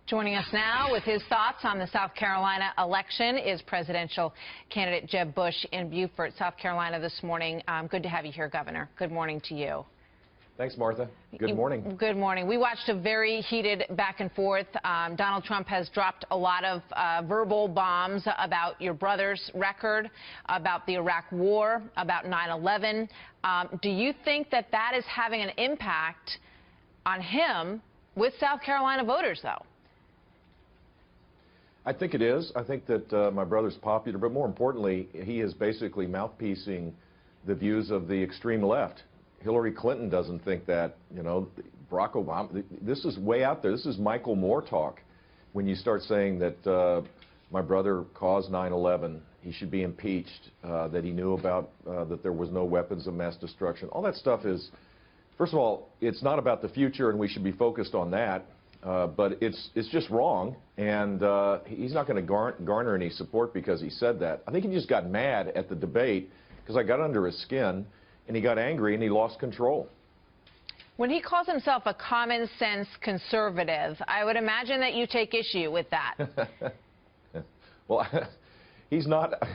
Joining us now with his thoughts on the South Carolina election is presidential candidate Jeb Bush in Beaufort, South Carolina this morning. Good to have you here, Governor. Good morning to you. Thanks, Martha. Good morning. Good morning. We watched a very heated back and forth. Donald Trump has dropped a lot of verbal bombs about your brother's record, about the Iraq War, about 9/11. Do you think that that is having an impact on him with South Carolina voters, though? I think it is. I think that my brother's popular, but more importantly, he is basically mouthpiecing the views of the extreme left. Hillary Clinton doesn't think that, you know, Barack Obama, this is way out there. This is Michael Moore talk. When you start saying that my brother caused 9/11, he should be impeached, that he knew about, that there was no weapons of mass destruction. All that stuff is, first of all, it's not about the future, and we should be focused on that. But it's just wrong, and he's not going to garner any support because he said that. I think he just got mad at the debate because I got under his skin, and he got angry, and he lost control. When he calls himself a common sense conservative, I would imagine that you take issue with that. Well, he's not,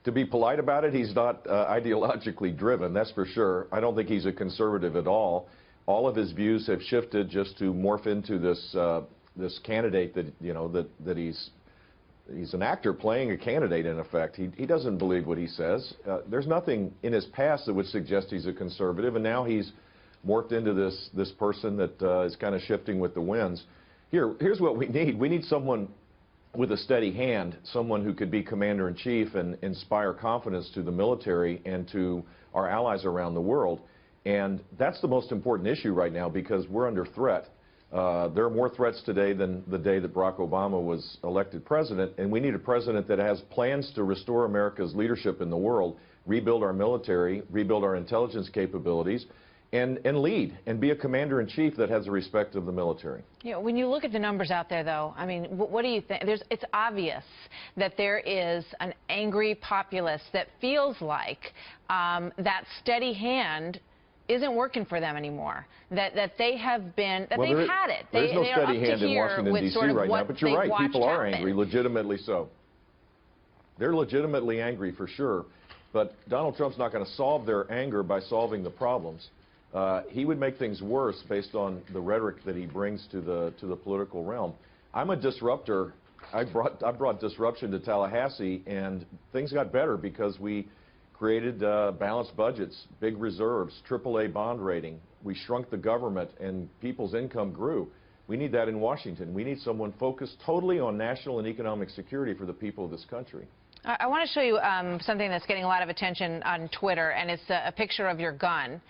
to be polite about it, he's not ideologically driven, that's for sure. I don't think he's a conservative at all. All of his views have shifted just to morph into this this candidate that, you know, that he's an actor playing a candidate, in effect. He doesn't believe what he says. There's nothing in his past that would suggest he's a conservative, and now he's morphed into this person that is kind of shifting with the winds. Here's what we need. We need someone with a steady hand, someone who could be commander-in-chief and inspire confidence to the military and to our allies around the world. And that's the most important issue right now because we're under threat. There are more threats today than the day that Barack Obama was elected president, and we need a president that has plans to restore America's leadership in the world, rebuild our military, rebuild our intelligence capabilities, and lead, and be a commander-in-chief that has the respect of the military. You know, when you look at the numbers out there, though, I mean, what do you think? It's obvious that there is an angry populace that feels like that steady hand isn't working for them anymore, that they have been, that they've had it. There's no steady hand in Washington, D.C. right now, but you're right, people are angry, legitimately so. They're legitimately angry for sure, but Donald Trump's not going to solve their anger by solving the problems. He would make things worse based on the rhetoric that he brings to the political realm. I'm a disruptor. I brought disruption to Tallahassee, and things got better because we created balanced budgets, big reserves, AAA bond rating. We shrunk the government, and people's income grew. We need that in Washington. We need someone focused totally on national and economic security for the people of this country. I want to show you something that's getting a lot of attention on Twitter, and it's a picture of your gun.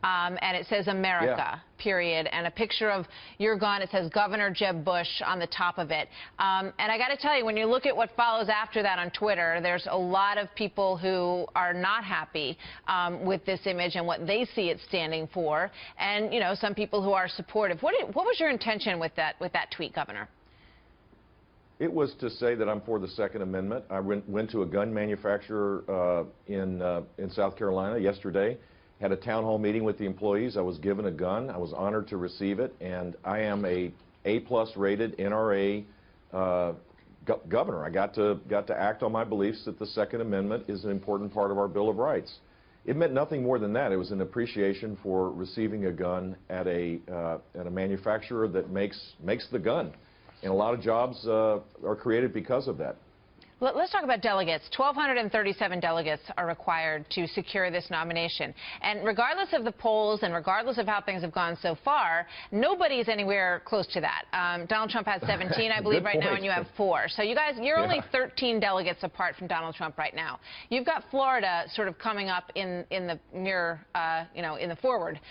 And it says America, period, and a picture of your gun. It says Governor Jeb Bush on the top of it. And I got to tell you, when you look at what follows after that on Twitter, there's a lot of people who are not happy with this image and what they see it standing for, and, you know, some people who are supportive. What was your intention with that tweet, Governor? It was to say that I'm for the Second Amendment. I went to a gun manufacturer in South Carolina yesterday. Had a town hall meeting with the employees. I was given a gun. I was honored to receive it, and I am a A+ rated NRA governor. I got to act on my beliefs that the Second Amendment is an important part of our Bill of Rights. It meant nothing more than that. It was an appreciation for receiving a gun at a manufacturer that makes the gun, and a lot of jobs are created because of that. Let's talk about delegates. 1,237 delegates are required to secure this nomination. And regardless of the polls and regardless of how things have gone so far, nobody's anywhere close to that. Donald Trump has 17, I believe, right now, and you have 4. So you guys, you're only 13 delegates apart from Donald Trump right now. You've got Florida sort of coming up in the near, you know, in the forward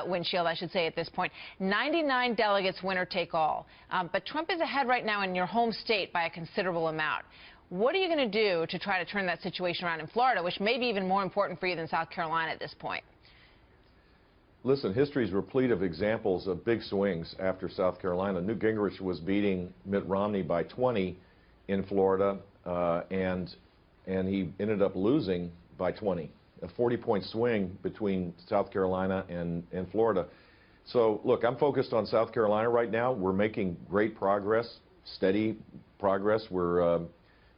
windshield, I should say, at this point. 99 delegates, winner take all. But Trump is ahead right now in your home state by a considerable amount. What are you going to do to try to turn that situation around in Florida, which may be even more important for you than South Carolina at this point? Listen, history is replete of examples of big swings after South Carolina. Newt Gingrich was beating Mitt Romney by 20 in Florida, and he ended up losing by 20. A 40-point swing between South Carolina and Florida. So, look, I'm focused on South Carolina right now. We're making great progress, steady progress. We're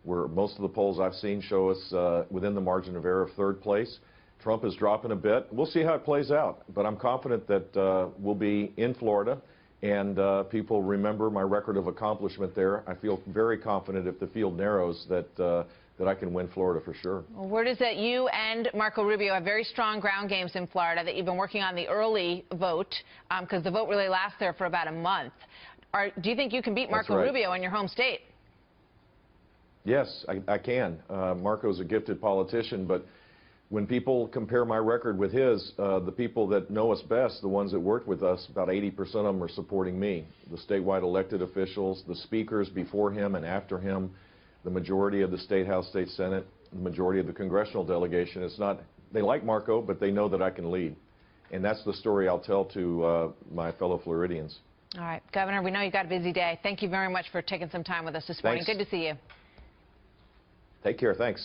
most of the polls I've seen show us within the margin of error of third place. Trump is dropping a bit. We'll see how it plays out. But I'm confident that we'll be in Florida, and people remember my record of accomplishment there. I feel very confident if the field narrows that I can win Florida for sure. Well, word is that you and Marco Rubio have very strong ground games in Florida, that you've been working on the early vote, because the vote really lasts there for about a month. Do you think you can beat Marco Rubio in your home state? Yes, I can. Marco's a gifted politician, but when people compare my record with his, the people that know us best, the ones that worked with us, about 80% of them are supporting me. The statewide elected officials, the speakers before him and after him, the majority of the State House, State Senate, the majority of the congressional delegation. It's not, they like Marco, but they know that I can lead. And that's the story I'll tell to my fellow Floridians. All right, Governor, we know you've got a busy day. Thank you very much for taking some time with us this morning. Thanks. Good to see you. Take care. Thanks.